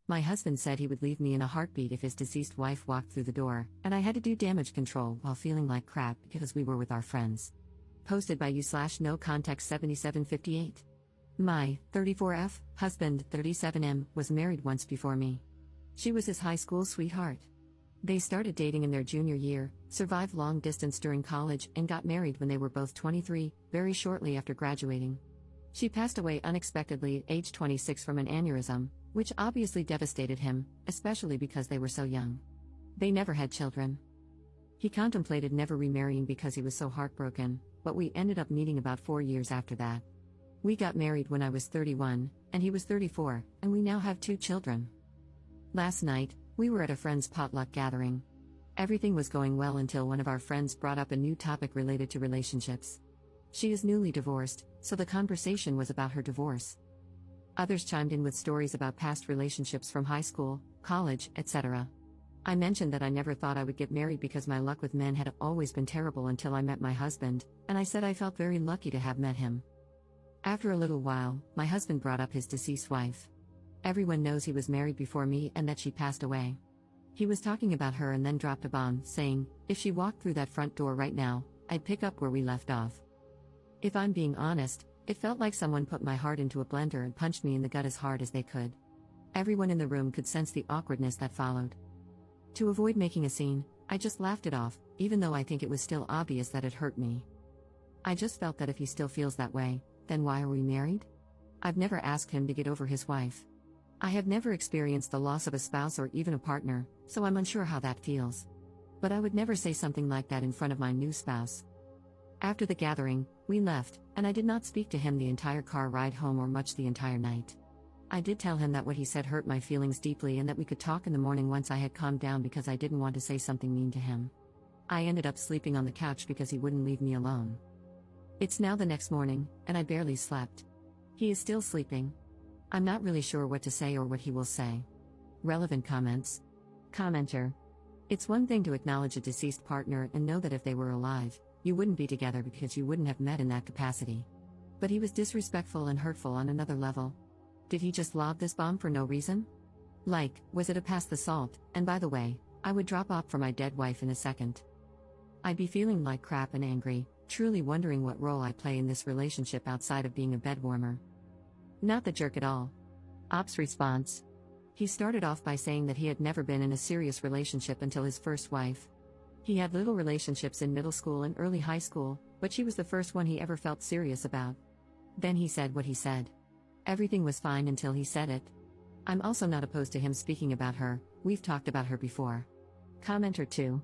My husband said he would leave me in a heartbeat if his deceased wife walked through the door, and I had to do damage control while feeling like crap because we were with our friends. Posted by you/no context 7758. My 34F husband, 37M, was married once before me. She was his high school sweetheart. They started dating in their junior year, survived long distance during college, and got married when they were both 23, very shortly after graduating. She passed away unexpectedly at age 26 from an aneurysm, which obviously devastated him, especially because they were so young. They never had children. He contemplated never remarrying because he was so heartbroken, but we ended up meeting about 4 years after that. We got married when I was 31, and he was 34, and we now have 2 children. Last night, we were at a friend's potluck gathering. Everything was going well until one of our friends brought up a new topic related to relationships. She is newly divorced, so the conversation was about her divorce. Others chimed in with stories about past relationships from high school, college, etc. I mentioned that I never thought I would get married because my luck with men had always been terrible until I met my husband, and I said I felt very lucky to have met him. After a little while, my husband brought up his deceased wife. Everyone knows he was married before me and that she passed away. He was talking about her and then dropped a bomb, saying, if she walked through that front door right now, I'd pick up where we left off. If I'm being honest, it felt like someone put my heart into a blender and punched me in the gut as hard as they could. Everyone in the room could sense the awkwardness that followed. To avoid making a scene, I just laughed it off, even though I think it was still obvious that it hurt me. I just felt that if he still feels that way, then why are we married? I've never asked him to get over his wife. I have never experienced the loss of a spouse or even a partner, so I'm unsure how that feels. But I would never say something like that in front of my new spouse. After the gathering, we left, and I did not speak to him the entire car ride home or much the entire night. I did tell him that what he said hurt my feelings deeply and that we could talk in the morning once I had calmed down because I didn't want to say something mean to him. I ended up sleeping on the couch because he wouldn't leave me alone. It's now the next morning, and I barely slept. He is still sleeping. I'm not really sure what to say or what he will say. Relevant comments. Commenter. It's one thing to acknowledge a deceased partner and know that if they were alive, you wouldn't be together because you wouldn't have met in that capacity. But he was disrespectful and hurtful on another level. Did he just lob this bomb for no reason? Like, was it a pass the salt? And by the way, I would drop off for my dead wife in a second. I'd be feeling like crap and angry, truly wondering what role I play in this relationship outside of being a bedwarmer. Not the jerk at all. Ops response. He started off by saying that he had never been in a serious relationship until his first wife. He had little relationships in middle school and early high school, but she was the first one he ever felt serious about. Then he said what he said. Everything was fine until he said it. I'm also not opposed to him speaking about her, we've talked about her before. Commenter 2.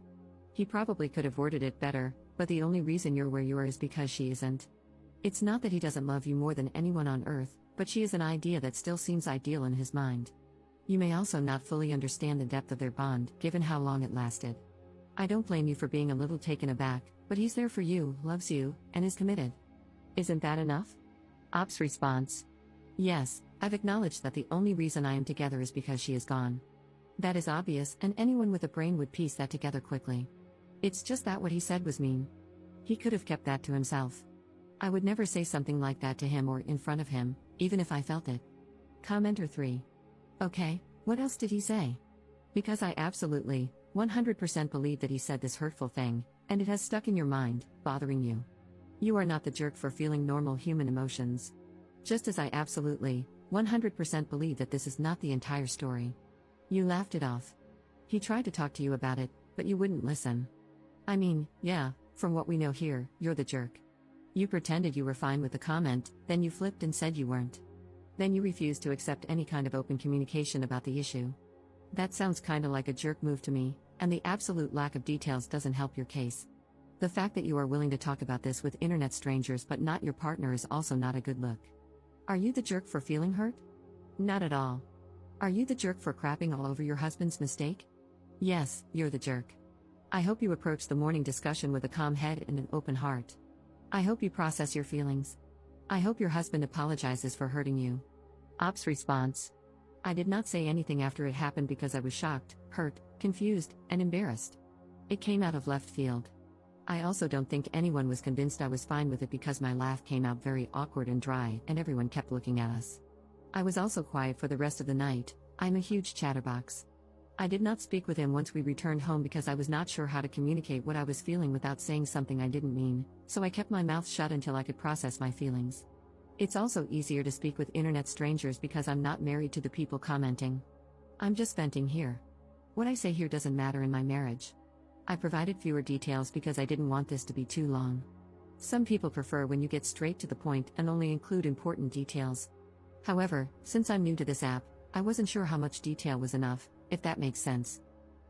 He probably could have worded it better, but the only reason you're where you are is because she isn't. It's not that he doesn't love you more than anyone on earth, but she is an idea that still seems ideal in his mind. You may also not fully understand the depth of their bond, given how long it lasted. I don't blame you for being a little taken aback, but he's there for you, loves you, and is committed. Isn't that enough? Ops response. Yes, I've acknowledged that the only reason I am together is because she is gone. That is obvious, and anyone with a brain would piece that together quickly. It's just that what he said was mean. He could have kept that to himself. I would never say something like that to him or in front of him, even if I felt it. Commenter 3. Okay, what else did he say? Because I absolutely, 100% believe that he said this hurtful thing, and it has stuck in your mind, bothering you. You are not the jerk for feeling normal human emotions. Just as I absolutely, 100% believe that this is not the entire story. You laughed it off. He tried to talk to you about it, but you wouldn't listen. I mean, yeah, from what we know here, you're the jerk. You pretended you were fine with the comment, then you flipped and said you weren't. Then you refused to accept any kind of open communication about the issue. That sounds kinda like a jerk move to me, and the absolute lack of details doesn't help your case. The fact that you are willing to talk about this with internet strangers but not your partner is also not a good look. Are you the jerk for feeling hurt? Not at all. Are you the jerk for crapping all over your husband's mistake? Yes, you're the jerk. I hope you approach the morning discussion with a calm head and an open heart. I hope you process your feelings. I hope your husband apologizes for hurting you. Ops response. I did not say anything after it happened because I was shocked, hurt, confused, and embarrassed. It came out of left field. I also don't think anyone was convinced I was fine with it because my laugh came out very awkward and dry and everyone kept looking at us. I was also quiet for the rest of the night, I'm a huge chatterbox. I did not speak with him once we returned home because I was not sure how to communicate what I was feeling without saying something I didn't mean, so I kept my mouth shut until I could process my feelings. It's also easier to speak with internet strangers because I'm not married to the people commenting. I'm just venting here. What I say here doesn't matter in my marriage. I provided fewer details because I didn't want this to be too long. Some people prefer when you get straight to the point and only include important details. However, since I'm new to this app, I wasn't sure how much detail was enough, if that makes sense.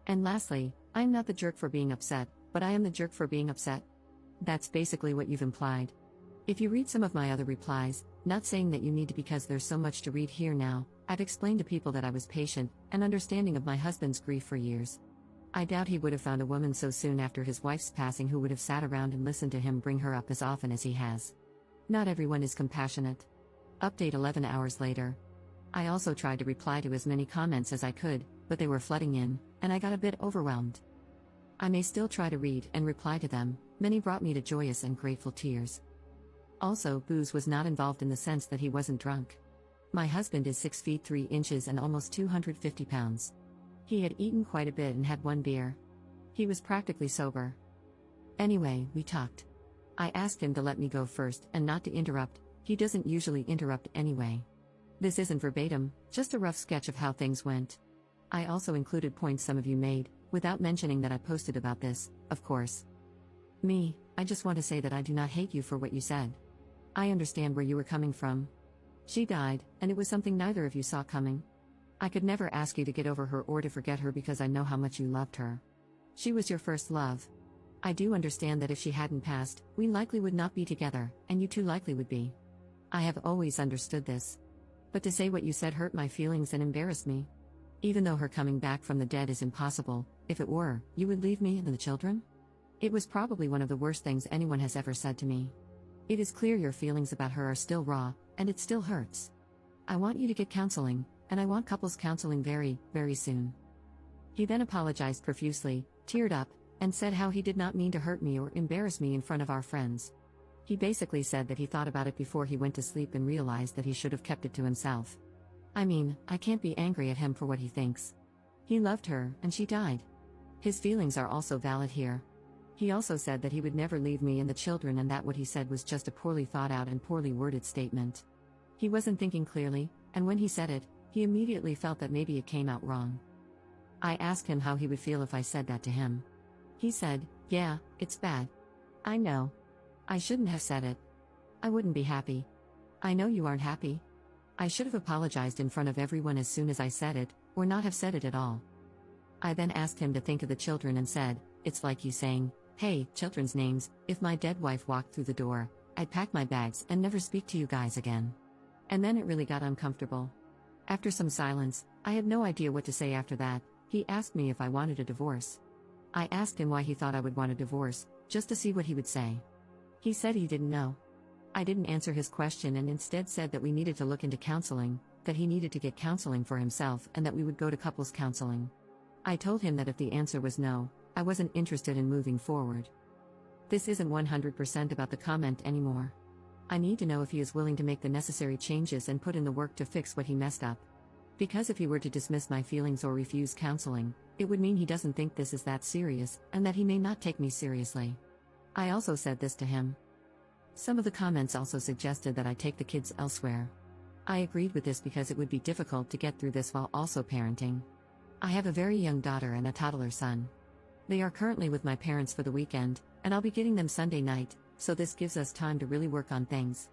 And lastly, I'm not the jerk for being upset, but I am the jerk for being upset. That's basically what you've implied. If you read some of my other replies, not saying that you need to because there's so much to read here now, I've explained to people that I was patient and understanding of my husband's grief for years. I doubt he would have found a woman so soon after his wife's passing who would have sat around and listened to him bring her up as often as he has. Not everyone is compassionate. Update 11 hours later. I also tried to reply to as many comments as I could, but they were flooding in, and I got a bit overwhelmed. I may still try to read and reply to them, many brought me to joyous and grateful tears. Also, booze was not involved in the sense that he wasn't drunk. My husband is 6 feet 3 inches and almost 250 pounds. He had eaten quite a bit and had one beer. He was practically sober. Anyway, we talked. I asked him to let me go first and not to interrupt. He doesn't usually interrupt anyway. This isn't verbatim, just a rough sketch of how things went. I also included points some of you made, without mentioning that I posted about this, of course. I just want to say that I do not hate you for what you said. I understand where you were coming from. She died, and it was something neither of you saw coming. I could never ask you to get over her or to forget her because I know how much you loved her. She was your first love. I do understand that if she hadn't passed, we likely would not be together, and you too likely would be. I have always understood this. But to say what you said hurt my feelings and embarrassed me. Even though her coming back from the dead is impossible, if it were, you would leave me and the children? It was probably one of the worst things anyone has ever said to me. It is clear your feelings about her are still raw, and it still hurts. I want you to get counseling, and I want couples counseling very, very soon. He then apologized profusely, teared up, and said how he did not mean to hurt me or embarrass me in front of our friends. He basically said that he thought about it before he went to sleep and realized that he should have kept it to himself. I mean, I can't be angry at him for what he thinks. He loved her, and she died. His feelings are also valid here. He also said that he would never leave me and the children and that what he said was just a poorly thought out and poorly worded statement. He wasn't thinking clearly, and when he said it, he immediately felt that maybe it came out wrong. I asked him how he would feel if I said that to him. He said, "Yeah, it's bad. I know. I shouldn't have said it. I wouldn't be happy. I know you aren't happy. I should have apologized in front of everyone as soon as I said it, or not have said it at all." I then asked him to think of the children and said, "It's like you saying, hey, children's names, if my dead wife walked through the door, I'd pack my bags and never speak to you guys again." And then it really got uncomfortable. After some silence, I had no idea what to say after that. He asked me if I wanted a divorce. I asked him why he thought I would want a divorce, just to see what he would say. He said he didn't know. I didn't answer his question and instead said that we needed to look into counseling, that he needed to get counseling for himself and that we would go to couples counseling. I told him that if the answer was no, I wasn't interested in moving forward. This isn't 100% about the comment anymore. I need to know if he is willing to make the necessary changes and put in the work to fix what he messed up. Because if he were to dismiss my feelings or refuse counseling, it would mean he doesn't think this is that serious, and that he may not take me seriously. I also said this to him. Some of the comments also suggested that I take the kids elsewhere. I agreed with this because it would be difficult to get through this while also parenting. I have a very young daughter and a toddler son. They are currently with my parents for the weekend, and I'll be getting them Sunday night, so this gives us time to really work on things.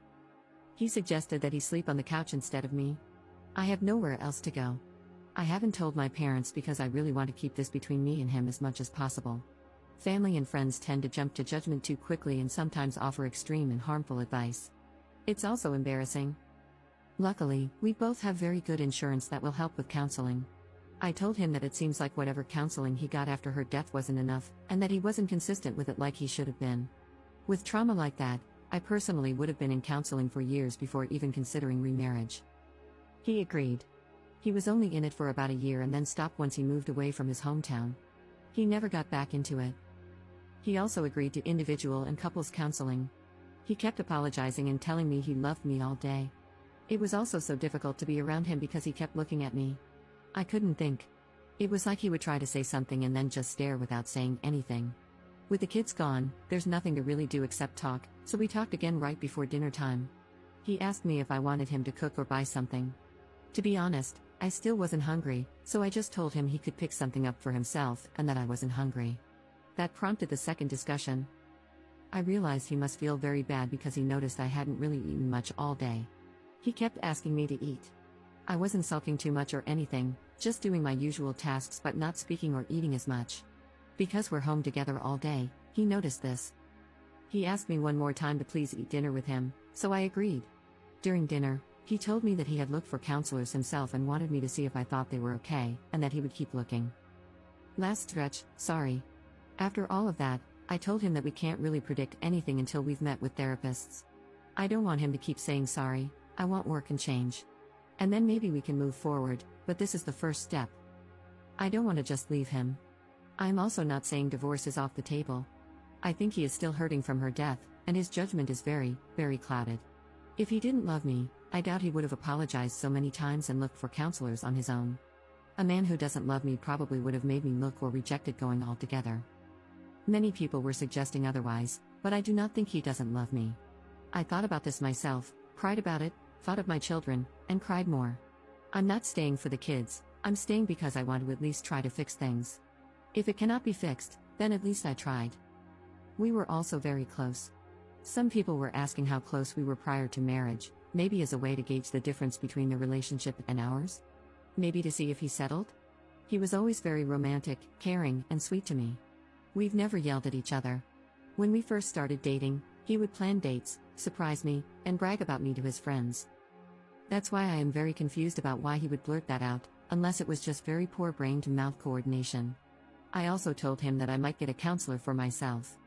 He suggested that he sleep on the couch instead of me. I have nowhere else to go. I haven't told my parents because I really want to keep this between me and him as much as possible. Family and friends tend to jump to judgment too quickly and sometimes offer extreme and harmful advice. It's also embarrassing. Luckily, we both have very good insurance that will help with counseling. I told him that it seems like whatever counseling he got after her death wasn't enough, and that he wasn't consistent with it like he should have been. With trauma like that, I personally would have been in counseling for years before even considering remarriage. He agreed. He was only in it for about a year and then stopped once he moved away from his hometown. He never got back into it. He also agreed to individual and couples counseling. He kept apologizing and telling me he loved me all day. It was also so difficult to be around him because he kept looking at me. I couldn't think. It was like he would try to say something and then just stare without saying anything. With the kids gone, there's nothing to really do except talk, so we talked again right before dinner time. He asked me if I wanted him to cook or buy something. To be honest, I still wasn't hungry, so I just told him he could pick something up for himself and that I wasn't hungry. That prompted the second discussion. I realized he must feel very bad because he noticed I hadn't really eaten much all day. He kept asking me to eat. I wasn't sulking too much or anything, just doing my usual tasks but not speaking or eating as much. Because we're home together all day, he noticed this. He asked me one more time to please eat dinner with him, so I agreed. During dinner, he told me that he had looked for counselors himself and wanted me to see if I thought they were okay, and that he would keep looking. Last stretch, sorry. After all of that, I told him that we can't really predict anything until we've met with therapists. I don't want him to keep saying sorry, I want work and change. And then maybe we can move forward, but this is the first step. I don't want to just leave him. I'm also not saying divorce is off the table. I think he is still hurting from her death, and his judgment is very, very clouded. If he didn't love me, I doubt he would have apologized so many times and looked for counselors on his own. A man who doesn't love me probably would have made me look or rejected going altogether. Many people were suggesting otherwise, but I do not think he doesn't love me. I thought about this myself, cried about it, thought of my children, and cried more. I'm not staying for the kids, I'm staying because I want to at least try to fix things. If it cannot be fixed, then at least I tried. We were also very close. Some people were asking how close we were prior to marriage, maybe as a way to gauge the difference between the relationship and ours? Maybe to see if he settled? He was always very romantic, caring, and sweet to me. We've never yelled at each other. When we first started dating, he would plan dates, surprise me, and brag about me to his friends. That's why I am very confused about why he would blurt that out, unless it was just very poor brain-to-mouth coordination. I also told him that I might get a counselor for myself.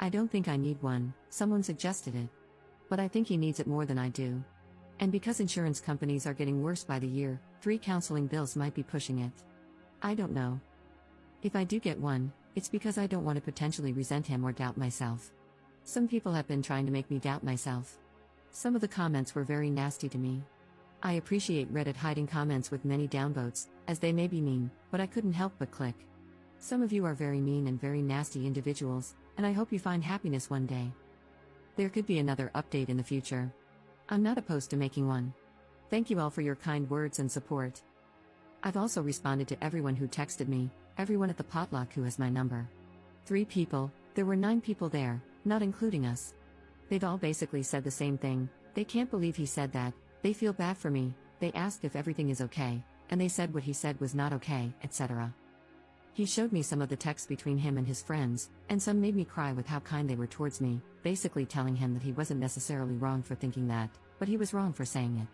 I don't think I need one, someone suggested it. But I think he needs it more than I do. And because insurance companies are getting worse by the year, 3 counseling bills might be pushing it. I don't know. If I do get one, it's because I don't want to potentially resent him or doubt myself. Some people have been trying to make me doubt myself. Some of the comments were very nasty to me. I appreciate Reddit hiding comments with many downvotes, as they may be mean, but I couldn't help but click. Some of you are very mean and very nasty individuals, and I hope you find happiness one day. There could be another update in the future. I'm not opposed to making one. Thank you all for your kind words and support. I've also responded to everyone who texted me, everyone at the potluck who has my number. 3 people, there were 9 people there, not including us. They've all basically said the same thing, they can't believe he said that, they feel bad for me, they asked if everything is okay, and they said what he said was not okay, etc. He showed me some of the texts between him and his friends, and some made me cry with how kind they were towards me, basically telling him that he wasn't necessarily wrong for thinking that, but he was wrong for saying it.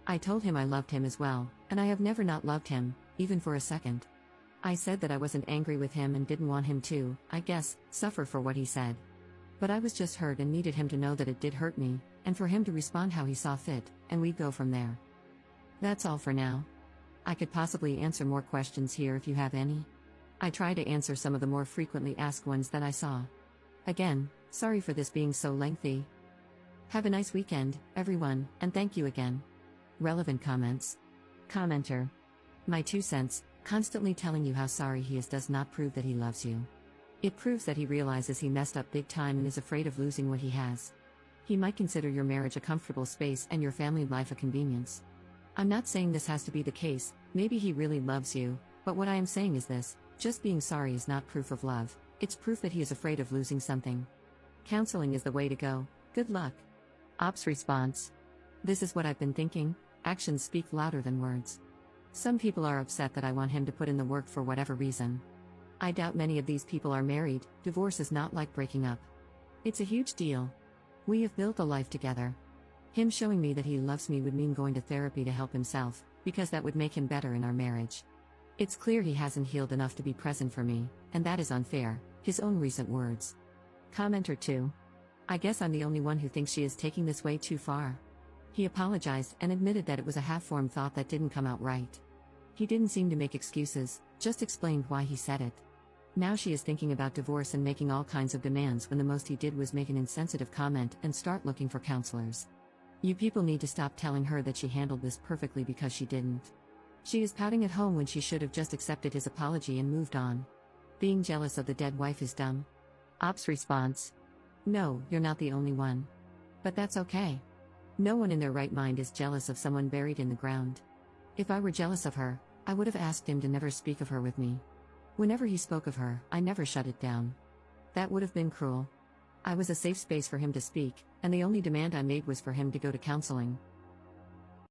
I told him I loved him as well, and I have never not loved him, even for a second. I said that I wasn't angry with him and didn't want him to, I guess, suffer for what he said. But I was just hurt and needed him to know that it did hurt me, and for him to respond how he saw fit, and we'd go from there. That's all for now. I could possibly answer more questions here if you have any. I try to answer some of the more frequently asked ones that I saw. Again, sorry for this being so lengthy. Have a nice weekend, everyone, and thank you again. Relevant comments. Commenter. My 2 cents, constantly telling you how sorry he is does not prove that he loves you. It proves that he realizes he messed up big time and is afraid of losing what he has. He might consider your marriage a comfortable space and your family life a convenience. I'm not saying this has to be the case, maybe he really loves you, but what I am saying is this, just being sorry is not proof of love, it's proof that he is afraid of losing something. Counseling is the way to go, good luck. Ops response. This is what I've been thinking, actions speak louder than words. Some people are upset that I want him to put in the work for whatever reason. I doubt many of these people are married, divorce is not like breaking up. It's a huge deal. We have built a life together. Him showing me that he loves me would mean going to therapy to help himself, because that would make him better in our marriage. It's clear he hasn't healed enough to be present for me, and that is unfair, his own recent words. Commenter 2. I guess I'm the only one who thinks she is taking this way too far. He apologized and admitted that it was a half-formed thought that didn't come out right. He didn't seem to make excuses, just explained why he said it. Now she is thinking about divorce and making all kinds of demands when the most he did was make an insensitive comment and start looking for counselors. You people need to stop telling her that she handled this perfectly because she didn't. She is pouting at home when she should have just accepted his apology and moved on. Being jealous of the dead wife is dumb. Op's response: no, you're not the only one. But that's okay. No one in their right mind is jealous of someone buried in the ground. If I were jealous of her, I would have asked him to never speak of her with me. Whenever he spoke of her, I never shut it down. That would have been cruel. I was a safe space for him to speak, and the only demand I made was for him to go to counseling.